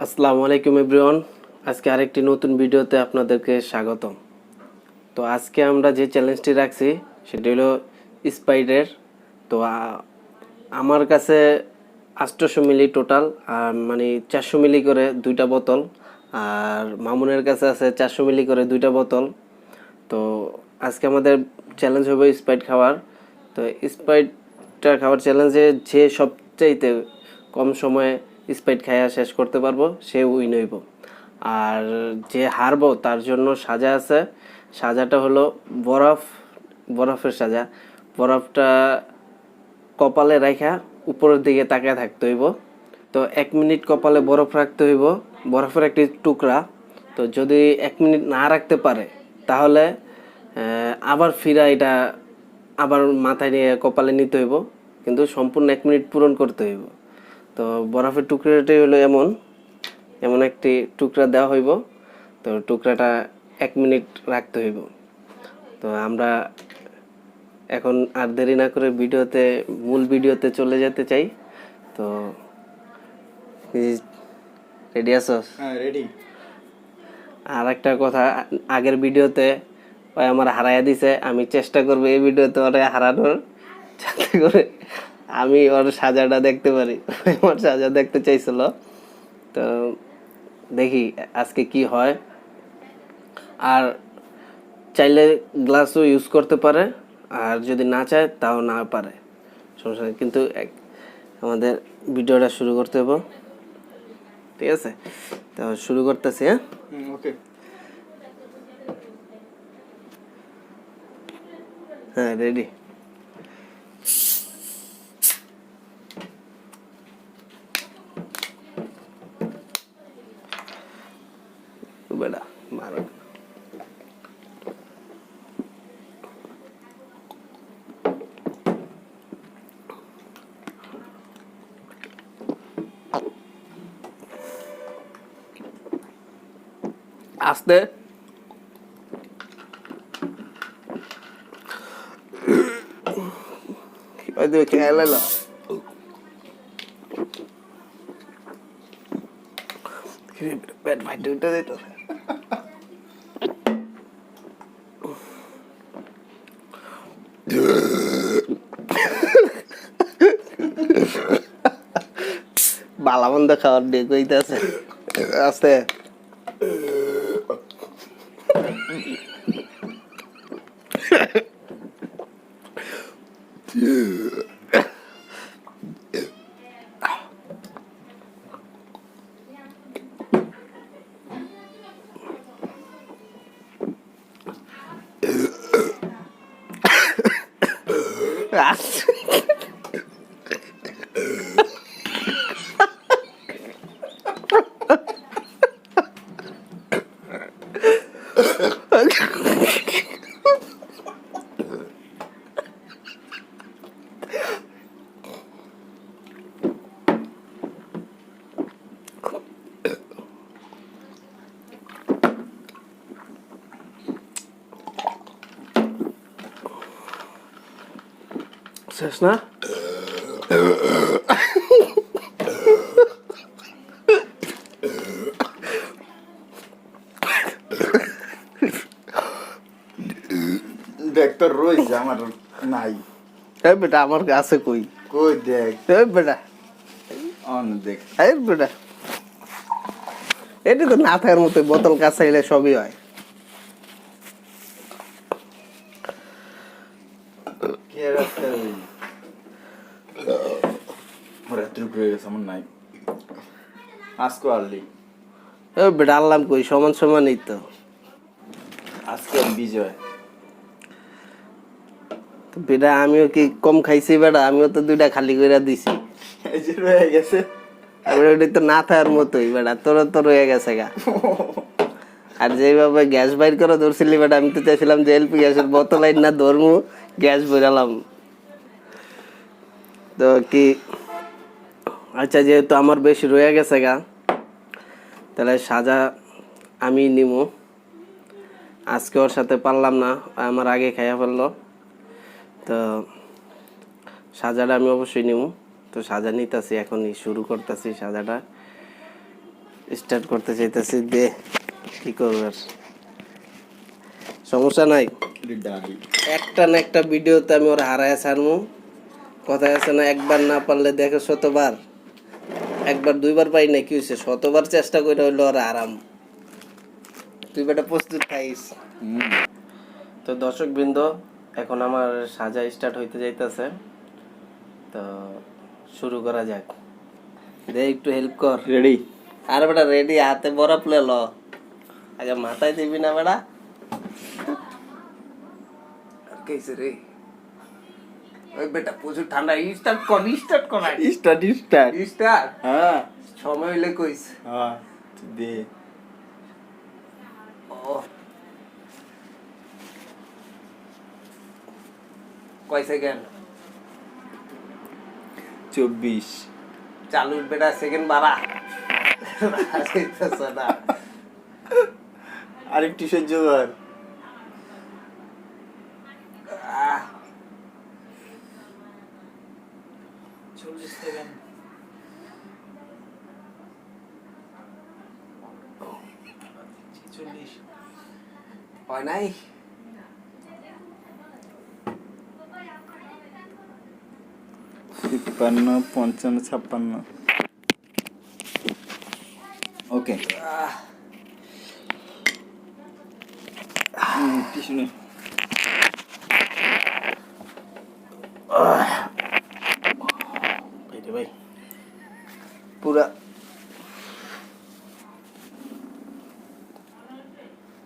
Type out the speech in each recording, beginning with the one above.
আসসালামু আলাইকুম এভরিওয়ান। আজকে আরেকটি নতুন ভিডিওতে আপনাদেরকে স্বাগতম। তো আজকে আমরা যে চ্যালেঞ্জটি রাখছি সেটি হলো স্প্রাইটের। তো আমার কাছে 800 মিলি টোটাল, মানে 400 মিলি করে দুইটা বোতল, আর মামুনের কাছে আছে 400 মিলি করে দুইটা বোতল। তো আজকে আমাদের চ্যালেঞ্জ হবে স্প্রাইট খাওয়ার। তো স্প্রাইটটা খাওয়ার চ্যালেঞ্জে যে সবচাইতে কম সময়ে স্প্রাইট খাইয়া শেষ করতে পারবো সে উইন হইব। আর যে হারবো তার জন্য সাজা আছে। সাজাটা হলো বরফের সাজা। বরফটা কপালে রাখা উপরের দিকে তাকিয়ে থাকতে হইব। তো 1 মিনিট কপালে বরফ রাখতে হইব, বরফের একটি টুকরা। তো যদি 1 মিনিট না রাখতে পারে তাহলে আবার ফিরা এটা আবার মাথায় নিয়ে কপালে নিতে হইব, কিন্তু সম্পূর্ণ 1 মিনিট পূরণ করতে হইব। তো বরফের টুকরাটাই হলো এমন একটি টুকরা দেওয়া হইব। তো টুকরাটা 1 মিনিট রাখতে হইব। তো আমরা এখন আর দেরি না করে মূল ভিডিওতে চলে যেতে চাই। তো রেডি আছো? হ্যাঁ, রেডি। আর একটা কথা, আগের ভিডিওতে ওই আমার হারাইয়া দিছে। আমি চেষ্টা করবো এই ভিডিওতে ওরে হারানোর, যাতে করে আমি ওর সাজাটা দেখতে পারি। আমার সাজা দেখতে চাইছিল। তো দেখি আজকে কি হয়। আর চাইলে গ্লাসও ইউজ করতে পারে, আর যদি না চায় তাও না পারে, সমস্যা নেই। কিন্তু আমাদের ভিডিওটা শুরু করতে হবে, ঠিক আছে? তো শুরু করতেছি। হ্যাঁ, ওকে। হ্যাঁ, রেডি। বেটা মারো। আস্তে। হয়তো খেয়াল এলো। পেট ভাই দুটো দিত। বালামন্দ খাওয়ার ডেক হইতেছে। আস্তে। শেষ না? দেখ তোর রয়েছে, আমার নাই। এই বেটা আমার কাছে কই কই দেখ। এই বেটা, অন দেখ। এই বেটা, এটা তো না থাকার মতো। বোতল কাছে এলে সবই হয়। কে রাখতে হবে? ওরা ট্রিপ রয়ে গেছে, আমার নাই। আজকে আনলি, এই বেটা আনলাম কই, সমান সমানই তো। আজকে বিজয়। তো বেটা আমিও কি কম খাইছি? বেটা আমিও তো 2টা খালি করে দিছি। এই যে রয়ে গেছে। আমি ওটা তো না থাকার মতোই। বেটা তোর তো রয়ে গেছে গা। আর যেভাবে গ্যাস বাইর করে ধরছিলি বেটা, আমি তো চাইছিলাম যে এলপি গ্যাসের বোতল আইন না ধরমু, গ্যাস বেরালাম। তো কি, আচ্ছা যেহেতু আমার বেশি রয়ে গেছে গা, তাহলে সাজা আমি নিমু। আজকে ওর সাথে পারলাম না, আমার আগে খাইয়া ফেললো। তো সাজাটা আমি অবশ্যই নিমু। তো সাজা নিতেছি, এখনই শুরু করতেছি সাজাটা। স্টার্ট করতে চাইতেছি, দে কি করবার, সমস্যা নাই। ডালি একটা না একটা ভিডিওতে আমি ওর হারায় ছাড়মু, কথা আছে না, একবার না পারলে দেখো শতবার, একবার দুইবার পাই না কি হয়েছে, শতবার চেষ্টা করে হইলো ওর আরাম। তুই বেটা প্রস্তুত থাইস। তো দর্শক বৃন্দ, এখন আমার সাজা স্টার্ট হইতে যাইতেছে, তো শুরু করা যাক। দে একটু হেল্প কর। রেডি? আর বেটা রেডি, হাতে বরফ লে ল, আগে মাথায় দিবি না বেটা। আর কেসে রে ওই বেটা প্রচুর ঠান্ডা, স্টার্ট কর, স্টার্ট কর, স্টার্ট স্টার্ট। স্টার্ট। হ্যাঁ সময় হইলে কইস। হ্যাঁ দে। ও কয় সেকেন্ড? 24। চালু বেটা, সেকেন্ড বাড়া। না আরেকটু সহ্য কর। 40 সেকেন্ড। হয় নাই? 55, 55, 56। ওকে টিস্যু নে। ভাই রে ভাই, পুরা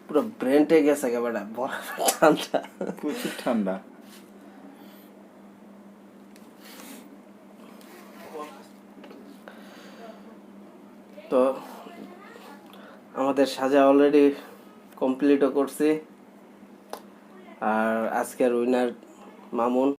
পুরো ব্রেনটে গেছে গে বেটা, বড় ঠান্ডা, প্রচুর ঠান্ডা। তো আমাদের সাজা অলরেডি কমপ্লিটও করছি, আর আজকের উইনার মামুন।